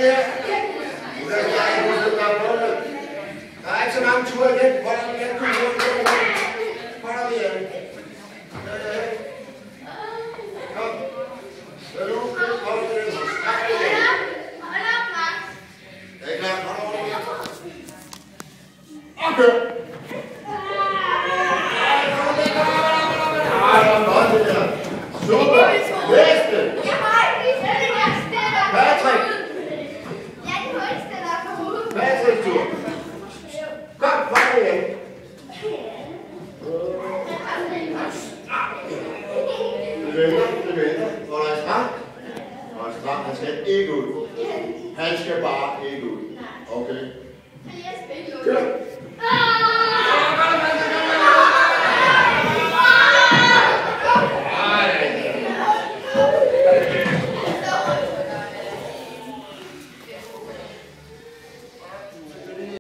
her. Der er ikke så mange ture igen. Hold op igen. Hold op igen. Kom. Hvad nu? Hold op igen. Stræk igen. Hold op, Max. Er I klar? Hold op igen. Og kør. Super! Næste! Jeg har ikke lige sådan en her stiller. Patrick! Jeg er den højeste, der er på hovedet. Patrick, tur! Kom, kom igen! Det venter. Hvor der er strand? Og strand, han skal ikke ud. Han skal bare ikke ud. Okay. Jeg spiller. Kør!